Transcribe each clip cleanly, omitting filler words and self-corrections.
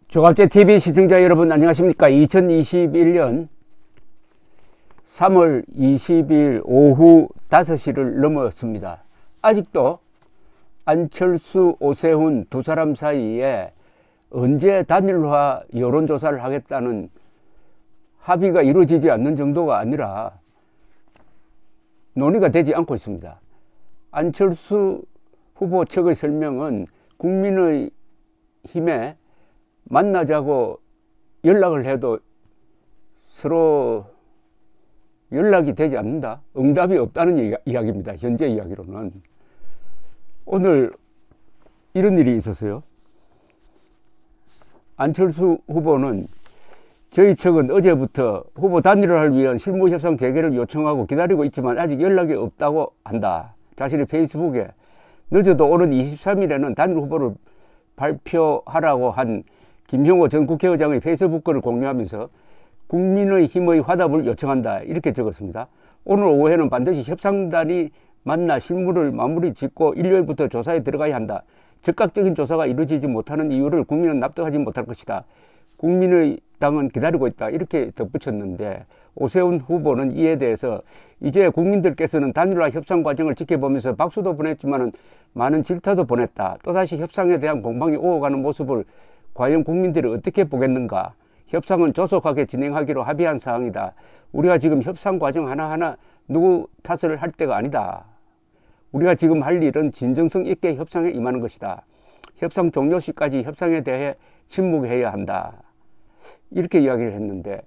조갑제TV 시청자 여러분 안녕하십니까. 2021년 3월 20일 오후 5시를 넘었습니다. 아직도 안철수, 오세훈 두 사람 사이에 언제 단일화 여론조사를 하겠다는 합의가 이루어지지 않는 정도가 아니라 논의가 되지 않고 있습니다. 안철수 후보 측의 설명은 국민의힘에 만나자고 연락을 해도 서로 연락이 되지 않는다. 응답이 없다는 이야기입니다. 현재 이야기로는. 오늘 이런 일이 있었어요. 안철수 후보는 저희 측은 어제부터 후보 단일화를 위한 실무협상 재개를 요청하고 기다리고 있지만 아직 연락이 없다고 한다. 자신의 페이스북에 늦어도 오는 23일에는 단일 후보를 발표하라고 한 김형호 전 국회의장의 페이스북 글을 공유하면서 국민의힘의 화답을 요청한다. 이렇게 적었습니다. 오늘 오후에는 반드시 협상단이 만나 실무를 마무리 짓고 일요일부터 조사에 들어가야 한다. 즉각적인 조사가 이루어지지 못하는 이유를 국민은 납득하지 못할 것이다. 국민의당은 기다리고 있다. 이렇게 덧붙였는데 오세훈 후보는 이에 대해서 이제 국민들께서는 단일화 협상 과정을 지켜보면서 박수도 보냈지만 많은 질타도 보냈다. 또다시 협상에 대한 공방이 오가는 모습을 과연 국민들이 어떻게 보겠는가. 협상은 조속하게 진행하기로 합의한 사항이다. 우리가 지금 협상 과정 하나하나 누구 탓을 할 때가 아니다. 우리가 지금 할 일은 진정성 있게 협상에 임하는 것이다. 협상 종료 시까지 협상에 대해 침묵해야 한다. 이렇게 이야기를 했는데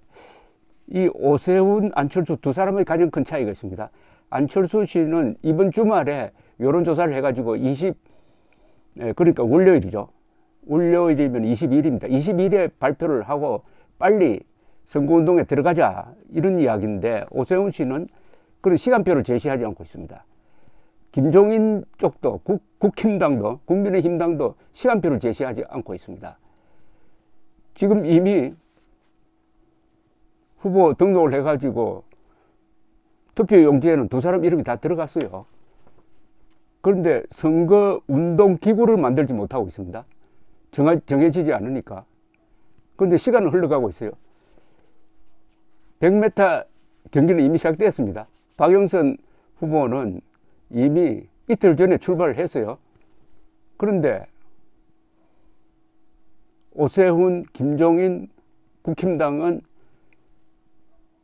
이 오세훈, 안철수 두 사람의 가장 큰 차이가 있습니다. 안철수 씨는 이번 주말에 여론조사를 해가지고 그러니까 월요일이죠. 월요일이면 22일입니다. 22일에 발표를 하고 빨리 선거운동에 들어가자 이런 이야기인데 오세훈 씨는 그런 시간표를 제시하지 않고 있습니다. 김종인 쪽도 국힘당도 국민의힘당도 시간표를 제시하지 않고 있습니다. 지금 이미 후보 등록을 해가지고 투표용지에는 두 사람 이름이 다 들어갔어요. 그런데 선거운동기구를 만들지 못하고 있습니다. 정해지지 않으니까. 그런데 시간은 흘러가고 있어요. 100m 경기는 이미 시작되었습니다. 박영선 후보는 이미 이틀 전에 출발을 했어요. 그런데 오세훈, 김종인, 국힘당은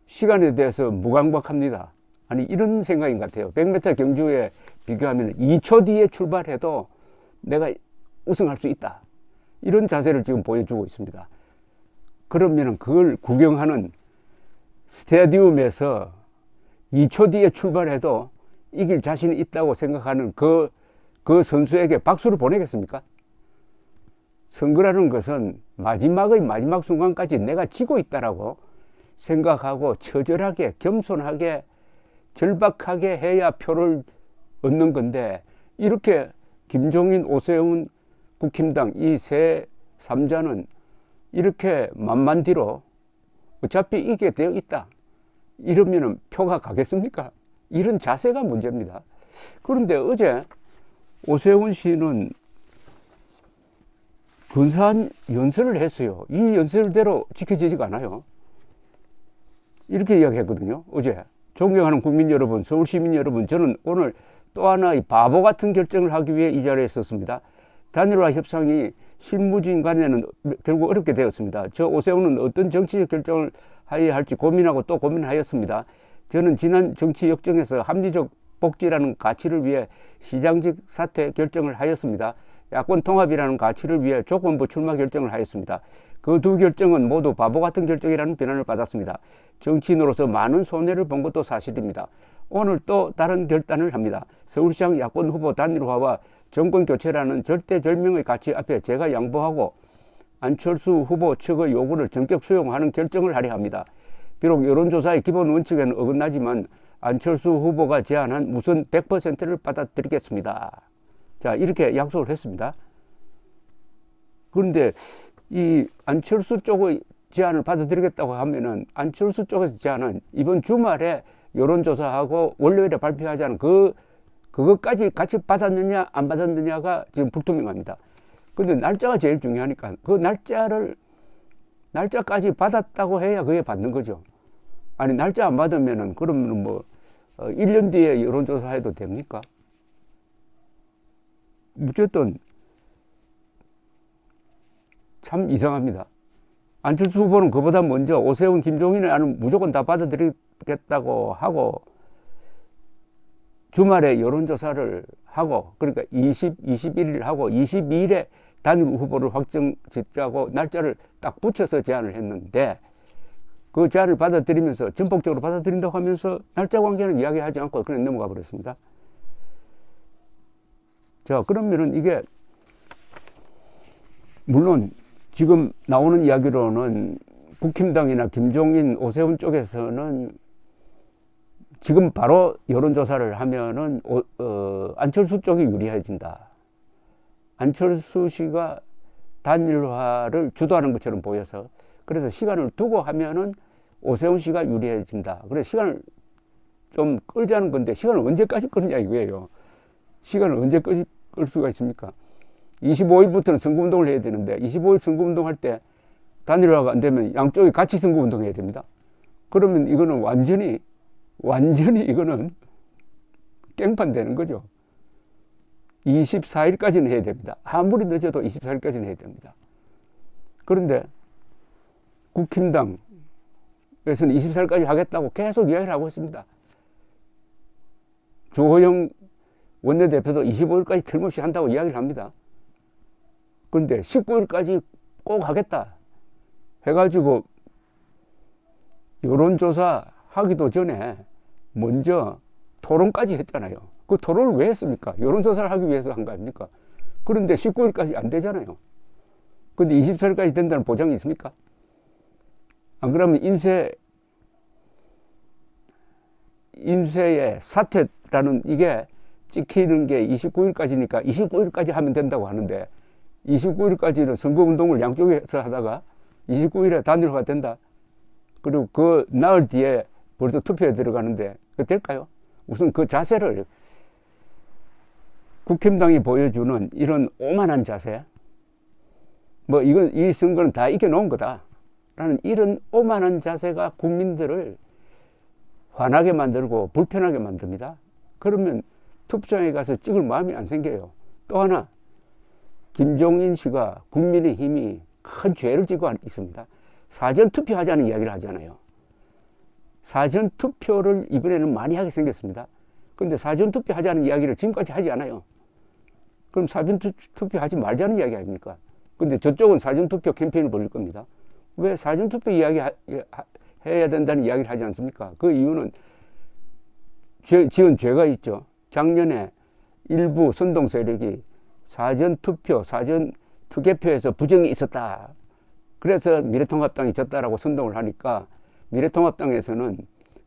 시간에 대해서 무감각합니다. 아니 이런 생각인 것 같아요. 100m 경주에 비교하면 2초 뒤에 출발해도 내가 우승할 수 있다. 이런 자세를 지금 보여주고 있습니다. 그러면 그걸 구경하는 스타디움에서 2초 뒤에 출발해도 이길 자신이 있다고 생각하는 그 선수에게 박수를 보내겠습니까? 선거라는 것은 마지막의 마지막 순간까지 내가 지고 있다라고 생각하고 처절하게 겸손하게 절박하게 해야 표를 얻는 건데 이렇게 김종인, 오세훈, 국힘당 이 세 삼자는 이렇게 만만디로 어차피 이게 되어 있다. 이러면 표가 가겠습니까? 이런 자세가 문제입니다. 그런데 어제 오세훈 씨는 근사한 연설을 했어요. 이 연설대로 지켜지지가 않아요. 이렇게 이야기했거든요. 어제 존경하는 국민 여러분, 서울 시민 여러분, 저는 오늘 또 하나의 바보 같은 결정을 하기 위해 이 자리에 있었습니다. 단일화 협상이 실무진 간에는 결국 어렵게 되었습니다. 저 오세훈은 어떤 정치적 결정을 해야 할지 고민하고 또 고민하였습니다. 저는 지난 정치 역정에서 합리적 복지라는 가치를 위해 시장직 사퇴 결정을 하였습니다. 야권 통합이라는 가치를 위해 조건부 출마 결정을 하였습니다. 그 두 결정은 모두 바보 같은 결정이라는 비난을 받았습니다. 정치인으로서 많은 손해를 본 것도 사실입니다. 오늘 또 다른 결단을 합니다. 서울시장 야권 후보 단일화와 정권 교체라는 절대절명의 가치 앞에 제가 양보하고 안철수 후보 측의 요구를 전격 수용하는 결정을 하려 합니다. 비록 여론조사의 기본 원칙에는 어긋나지만 안철수 후보가 제안한 우선 100%를 받아들이겠습니다. 자, 이렇게 약속을 했습니다. 그런데 이 안철수 쪽의 제안을 받아들이겠다고 하면은 안철수 쪽에서 제안은 이번 주말에 여론조사하고 월요일에 발표하자는 그것까지 같이 받았느냐 안 받았느냐가 지금 불투명합니다. 근데 날짜가 제일 중요하니까 그 날짜를 날짜까지 받았다고 해야 그게 받는 거죠. 아니, 날짜 안 받으면은, 그러면 뭐, 1년 뒤에 여론조사 해도 됩니까? 어쨌든, 참 이상합니다. 안철수 후보는 그보다 먼저 오세훈, 김종인을 나는 무조건 다 받아들이겠다고 하고, 주말에 여론조사를 하고, 그러니까 21일 하고 22일에 단일 후보를 확정 짓자고 날짜를 딱 붙여서 제안을 했는데, 그 제안을 받아들이면서 전폭적으로 받아들인다고 하면서 날짜 관계는 이야기하지 않고 그냥 넘어가 버렸습니다. 자, 그러면은 이게 물론 지금 나오는 이야기로는 국힘당이나 김종인, 오세훈 쪽에서는 지금 바로 여론조사를 하면은 안철수 쪽이 유리해진다. 안철수 씨가 단일화를 주도하는 것처럼 보여서, 그래서 시간을 두고 하면은 오세훈 씨가 유리해진다. 그래서 시간을 좀 끌자는 건데, 시간을 언제까지 끌냐 이거예요. 시간을 언제 끌 수가 있습니까? 25일부터는 선거운동을 해야 되는데, 25일 선거운동 할 때 단일화가 안 되면 양쪽이 같이 선거운동 해야 됩니다. 그러면 이거는 완전히 이거는 깽판 되는 거죠. 24일까지는 해야 됩니다. 아무리 늦어도 24일까지는 해야 됩니다. 그런데 국힘당에서는 24일까지 하겠다고 계속 이야기를 하고 있습니다. 주호영 원내대표도 25일까지 틀림없이 한다고 이야기를 합니다. 그런데 19일까지 꼭 하겠다 해가지고 여론조사 하기도 전에 먼저 토론까지 했잖아요. 그 토론을 왜 했습니까? 여론조사를 하기 위해서 한 거 아닙니까? 그런데 19일까지 안 되잖아요. 근데 24일까지 된다는 보장이 있습니까? 안 그러면 임세의 사퇴라는 이게 찍히는 게 29일까지니까 29일까지 하면 된다고 하는데, 29일까지는 선거운동을 양쪽에서 하다가 29일에 단일화가 된다. 그리고 그 나흘 뒤에 벌써 투표에 들어가는데 그 될까요? 우선 그 자세를 국힘당이 보여주는 이런 오만한 자세, 뭐 이건 이 선거는 다 이겨놓은 거다라는 이런 오만한 자세가 국민들을 화나게 만들고 불편하게 만듭니다. 그러면 투표장에 가서 찍을 마음이 안 생겨요. 또 하나, 김종인 씨가 국민의힘이 큰 죄를 지고 있습니다. 사전투표 하자는 이야기를 하잖아요. 사전투표를 이번에는 많이 하게 생겼습니다. 그런데 사전투표 하자는 이야기를 지금까지 하지 않아요. 그럼 사전투표 하지 말자는 이야기 아닙니까? 근데 저쪽은 사전투표 캠페인을 벌일 겁니다. 왜 사전투표 이야기 해야 된다는 이야기를 하지 않습니까? 그 이유는 지은 죄가 있죠. 작년에 일부 선동 세력이 사전투표, 사전투개표에서 부정이 있었다. 그래서 미래통합당이 졌다라고 선동을 하니까 미래통합당에서는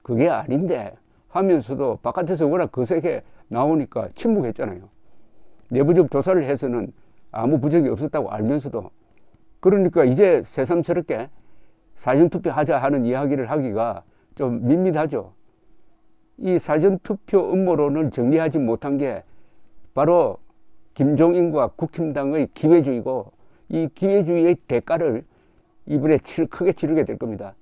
그게 아닌데 하면서도 바깥에서 워낙 거세게 나오니까 침묵했잖아요. 내부적 조사를 해서는 아무 부정이 없었다고 알면서도. 그러니까 이제 새삼스럽게 사전투표 하자 하는 이야기를 하기가 좀 밋밋하죠. 이 사전투표 음모론을 정리하지 못한 게 바로 김종인과 국힘당의 기회주의고, 이 기회주의의 대가를 이번에 크게 치르게 될 겁니다.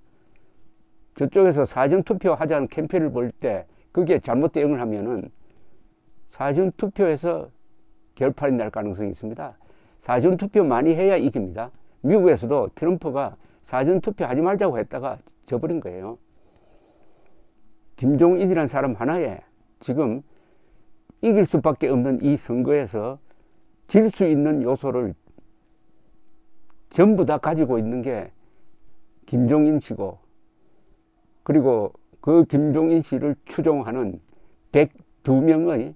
저쪽에서 사전투표 하자는 캠페인을 볼 때 그게 잘못 대응을 하면은 사전투표에서 결판이 날 가능성이 있습니다. 사전투표 많이 해야 이깁니다. 미국에서도 트럼프가 사전투표 하지 말자고 했다가 져버린 거예요. 김종인이라는 사람 하나에 지금 이길 수밖에 없는 이 선거에서 질 수 있는 요소를 전부 다 가지고 있는 게 김종인 씨고, 그리고 그 김종인 씨를 추종하는 102명의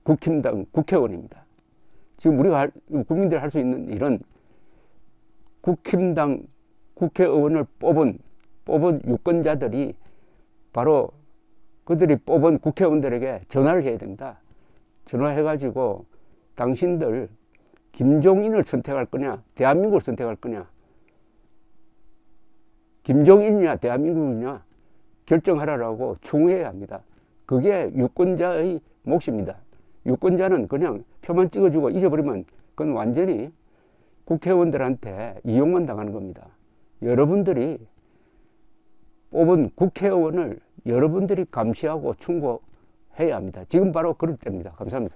국힘당 국회의원입니다. 지금 우리가 국민들이 할 수 있는 이런 국힘당 국회의원을 뽑은 유권자들이 바로 그들이 뽑은 국회의원들에게 전화를 해야 됩니다. 전화해가지고 당신들 김종인을 선택할 거냐, 대한민국을 선택할 거냐, 김종인이냐 대한민국이냐 결정하라고 충고해야 합니다. 그게 유권자의 몫입니다. 유권자는 그냥 표만 찍어주고 잊어버리면 그건 완전히 국회의원들한테 이용만 당하는 겁니다. 여러분들이 뽑은 국회의원을 여러분들이 감시하고 충고해야 합니다. 지금 바로 그럴 때입니다. 감사합니다.